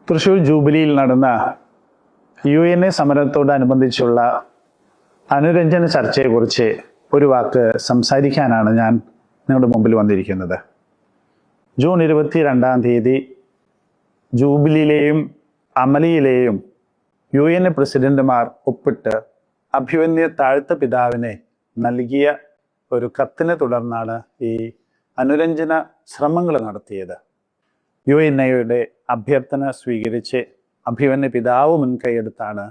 തൃശ്ശൂർ ജൂബിലിയിൽ നടന്ന UNA സമരത്തോടനുബന്ധിച്ചുള്ള അനുരഞ്ജന ചർച്ചയെക്കുറിച്ച് ഒരു വാക്ക് സംസാരിക്കാനാണ് ഞാൻ നിങ്ങളുടെ മുമ്പിൽ വന്നിരിക്കുന്നത്. ജൂൺ 22 ജൂബിലിയിലെയും അമലിയിലെയും UNA പ്രസിഡന്റുമാർ ഒപ്പിട്ട് അഭിമന്യ താഴ്ത്ത പിതാവിനെ നൽകിയ ഒരു കത്തിനെ തുടർന്നാണ് ഈ അനുരഞ്ജന ശ്രമങ്ങൾ നടത്തിയത്. UNAയുടെ അഭ്യർത്ഥന സ്വീകരിച്ച് അഭിമന്യ പിതാവ് മുൻകൈയെടുത്താണ്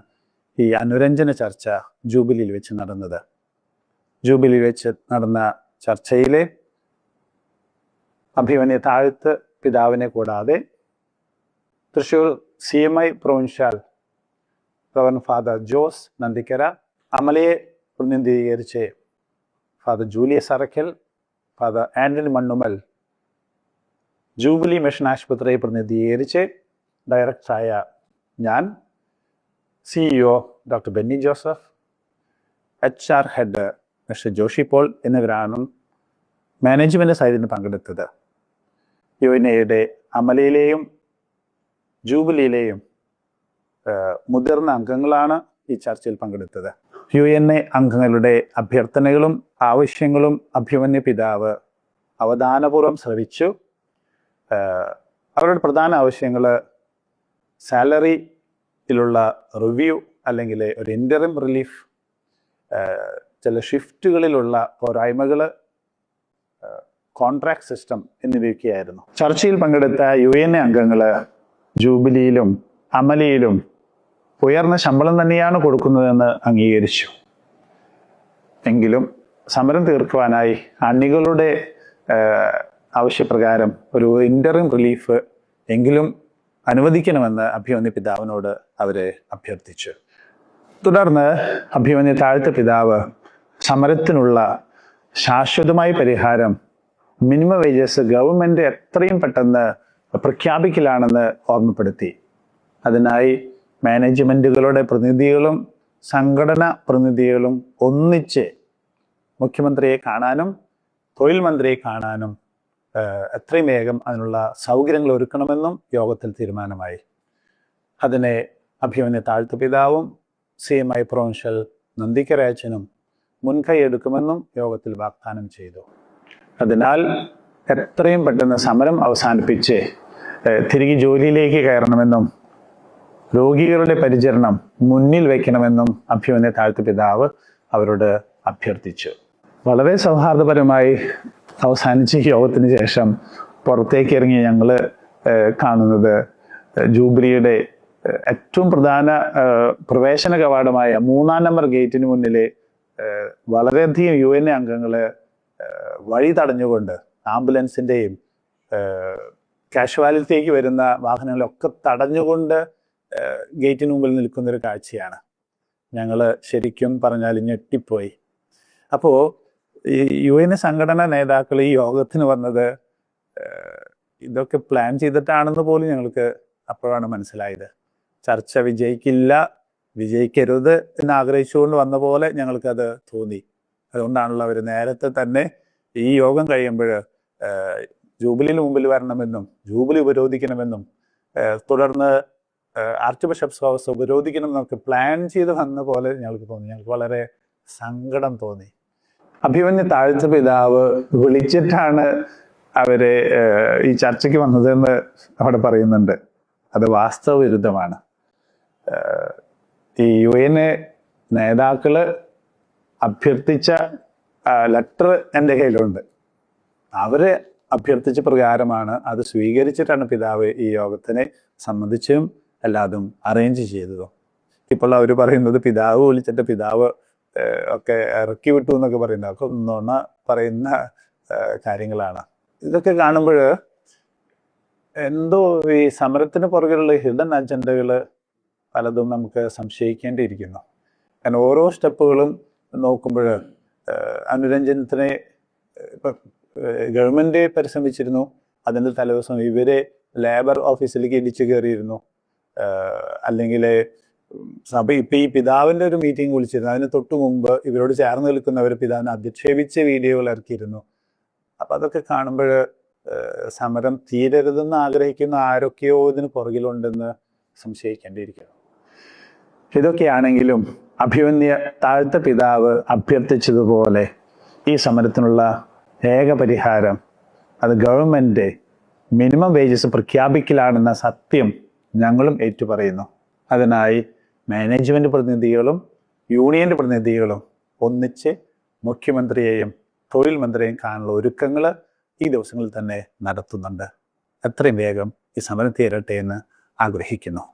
ഈ അനുരഞ്ജന ചർച്ച ജൂബിലിയിൽ വെച്ച് നടന്നത്. ജൂബിലിയിൽ വെച്ച് നടന്ന ചർച്ചയിലെ അഭിമന്യ താഴ്ത്ത് പിതാവിനെ കൂടാതെ Thrissur CMI provincial reverend father Jose Nandikkara, അമലയെ പ്രതിനിധീകരിച്ച് father Julius Arakkal, father Antony Mannumal, jubilee mission ആശുപത്രിയെ പ്രതിനിധീകരിച്ച് ഡയറക്ടറായ ഞാൻ, CEO doctor Benny Joseph, HR head mister Joshi Paul എന്നിവരാണ് മാനേജ്മെന്റ് സൈഡിൽ പങ്കെടുത്തത്. UNAയുടെ അമലയിലെയും ജൂബിലിയിലെയും മുതിർന്ന അംഗങ്ങളാണ് ഈ ചർച്ചയിൽ പങ്കെടുത്തത്. UNA അംഗങ്ങളുടെ അഭ്യർത്ഥനകളും ആവശ്യങ്ങളും അഭിമന്യ പിതാവ് അവധാനപൂർവ്വം ശ്രവിച്ചു. അവരുടെ പ്രധാന ആവശ്യങ്ങൾ സാലറിയിലുള്ള റിവ്യൂ, അല്ലെങ്കിൽ ഒരു ഇൻ്ററിം റിലീഫ്, ചില ഷിഫ്റ്റുകളിലുള്ള പോരായ്മകൾ, കോൺട്രാക്ട് സിസ്റ്റം എന്നിവയൊക്കെയായിരുന്നു. ചർച്ചയിൽ പങ്കെടുത്ത UNA അംഗങ്ങൾ ജൂബിലിയിലും അമലിയിലും ഉയർന്ന ശമ്പളം തന്നെയാണ് കൊടുക്കുന്നതെന്ന് അംഗീകരിച്ചു. എങ്കിലും സമരം തീർക്കുവാനായി അണികളുടെ ആവശ്യപ്രകാരം ഒരു ഇൻ്ററിം റിലീഫ് എങ്കിലും അനുവദിക്കണമെന്ന് അഭിമന്യ പിതാവിനോട് അവരെ അഭ്യർത്ഥിച്ചു. തുടർന്ന് അഭിമന്യ താഴ്ത്ത പിതാവ് സമരത്തിനുള്ള ശാശ്വതമായ പരിഹാരം മിനിമം വേജസ് ഗവൺമെന്റ് എത്രയും പെട്ടെന്ന് പ്രഖ്യാപിക്കലാണെന്ന് ഓർമ്മപ്പെടുത്തി. അതിനായി മാനേജ്മെന്റുകളുടെ പ്രതിനിധികളും സംഘടനാ പ്രതിനിധികളും ഒന്നിച്ച് മുഖ്യമന്ത്രിയെ കാണാനും തൊഴിൽ മന്ത്രിയെ കാണാനും എത്രയും വേഗം അതിനുള്ള സൗകര്യങ്ങൾ ഒരുക്കണമെന്നും യോഗത്തിൽ തീരുമാനമായി. അതിനെ അഭിമന്യ താഴ്ത്ത പിതാവും CMI പ്രൊവിൻഷ്യൽ നന്ദിക്കരാച്ചനും മുൻകൈ എടുക്കുമെന്നും യോഗത്തിൽ വാഗ്ദാനം ചെയ്തു. അതിനാൽ എത്രയും പെട്ടെന്ന് സമരം അവസാനിപ്പിച്ച് തിരികെ ജോലിയിലേക്ക് കയറണമെന്നും രോഗികളുടെ പരിചരണം മുന്നിൽ വയ്ക്കണമെന്നും അഭിമന്യ താഴ്ത്ത പിതാവ് അവരോട് അഭ്യർത്ഥിച്ചു. വളരെ സൗഹാർദ്ദപരമായി അവസാനിച്ച ഈ യോഗത്തിന് ശേഷം പുറത്തേക്ക് ഇറങ്ങി ഞങ്ങൾ കാണുന്നത് ജൂബിലിയുടെ ഏറ്റവും പ്രധാന പ്രവേശന കവാടമായ 3-ാം നമ്പർ ഗേറ്റിന് മുന്നിൽ വളരെയധികം UNA അംഗങ്ങൾ വഴി തടഞ്ഞുകൊണ്ട് ആംബുലൻസിൻ്റെയും കാഷ്വാലിറ്റിക്ക് വരുന്ന വാഹനങ്ങളൊക്കെ തടഞ്ഞുകൊണ്ട് ഗേറ്റിന് മുമ്പിൽ നിൽക്കുന്നൊരു കാഴ്ചയാണ്. ഞങ്ങൾ ശരിക്കും പറഞ്ഞാൽ ഞെട്ടിപ്പോയി. അപ്പോൾ ഈ UNA സംഘടനാ നേതാക്കൾ ഈ യോഗത്തിന് വന്നത് ഇതൊക്കെ പ്ലാൻ ചെയ്തിട്ടാണെന്ന് പോലും ഞങ്ങൾക്ക് അപ്പോഴാണ് മനസ്സിലായത്. ചർച്ച വിജയിക്കരുത് എന്ന് ആഗ്രഹിച്ചുകൊണ്ട് വന്ന പോലെ ഞങ്ങൾക്കത് തോന്നി. അതുകൊണ്ടാണല്ലോ അവർ നേരത്തെ തന്നെ ഈ യോഗം കഴിയുമ്പോൾ ജൂബിലിന് മുമ്പിൽ വരണമെന്നും ജൂബിലി ഉപരോധിക്കണമെന്നും തുടർന്ന് ആർച്ച് ബിഷപ്സ് ഹൗസ് ഉപരോധിക്കണമെന്നൊക്കെ പ്ലാൻ ചെയ്ത് വന്ന പോലെ ഞങ്ങൾക്ക് തോന്നി. ഞങ്ങൾക്ക് വളരെ സങ്കടം തോന്നി. അഭിമന്യ താഴ്ത്ത പിതാവ് വിളിച്ചിട്ടാണ് അവരെ ഈ ചർച്ചയ്ക്ക് വന്നതെന്ന് അവിടെ പറയുന്നുണ്ട്. അത് വാസ്തവ വിരുദ്ധമാണ്. ഈ UNA നേതാക്കള് അഭ്യർത്ഥിച്ച ലെറ്റർ എൻ്റെ കയ്യിലുണ്ട്. അവരെ അഭ്യർത്ഥിച്ച പ്രകാരമാണ് അത് സ്വീകരിച്ചിട്ടാണ് പിതാവ് ഈ യോഗത്തിനെ സംബന്ധിച്ചും എല്ലാതും അറേഞ്ച് ചെയ്തതും. ഇപ്പോൾ അവർ പറയുന്നത് പിതാവ് വിളിച്ചിട്ട് പിതാവ് ഒക്കെ ഇറക്കി വിട്ടു എന്നൊക്കെ പറയുന്നത് ഒക്കെ നുണ പറയുന്ന കാര്യങ്ങളാണ്. ഇതൊക്കെ കാണുമ്പോൾ എന്തോ ഈ സമരത്തിന് പുറകിലുള്ള ഹിഡൻ അജണ്ടകൾ പലതും നമുക്ക് സംശയിക്കേണ്ടിയിരിക്കുന്നു. കാരണം ഓരോ സ്റ്റെപ്പുകളും നോക്കുമ്പോൾ അനുരഞ്ജനത്തിനെ ഇപ്പം ഗവൺമെൻറ് പരിശ്രമിച്ചിരുന്നു. അതിൻ്റെ തലേദിവസം ഇവരെ ലേബർ ഓഫീസിലേക്ക് ഇടിച്ചു കയറിയിരുന്നു. അല്ലെങ്കിൽ സഭ ഇപ്പം ഈ പിതാവിൻ്റെ ഒരു മീറ്റിംഗ് വിളിച്ചിരുന്നു. അതിന് തൊട്ട് മുമ്പ് ഇവരോട് ചേർന്ന് നിൽക്കുന്നവർ പിതാവിനെ അധിക്ഷേപിച്ച വീഡിയോകൾ ഇറക്കിയിരുന്നു. അപ്പം അതൊക്കെ കാണുമ്പോൾ സമരം തീരരുതെന്ന് ആഗ്രഹിക്കുന്ന ആരൊക്കെയോ ഇതിന് പുറകിലുണ്ടെന്ന് സംശയിക്കേണ്ടിയിരിക്കുന്നു. ഇതൊക്കെയാണെങ്കിലും അഭിമന്യ താഴ്ത്ത പിതാവ് അഭ്യർത്ഥിച്ചതുപോലെ ഈ സമരത്തിനുള്ള ഏക പരിഹാരം അത് ഗവൺമെൻറ് മിനിമം വേജസ് പ്രഖ്യാപിക്കലാണെന്ന സത്യം ഞങ്ങളും ഏറ്റുപറയുന്നു. അതിനായി മാനേജ്മെൻറ്റ് പ്രതിനിധികളും യൂണിയൻ്റെ പ്രതിനിധികളും ഒന്നിച്ച് മുഖ്യമന്ത്രിയെയും തൊഴിൽ മന്ത്രിയെയും കാണാനുള്ള ഒരുക്കങ്ങൾ ഈ ദിവസങ്ങളിൽ തന്നെ നടത്തുന്നുണ്ട്. എത്രയും വേഗം ഈ സമരം തീരട്ടെ എന്ന് ആഗ്രഹിക്കുന്നു.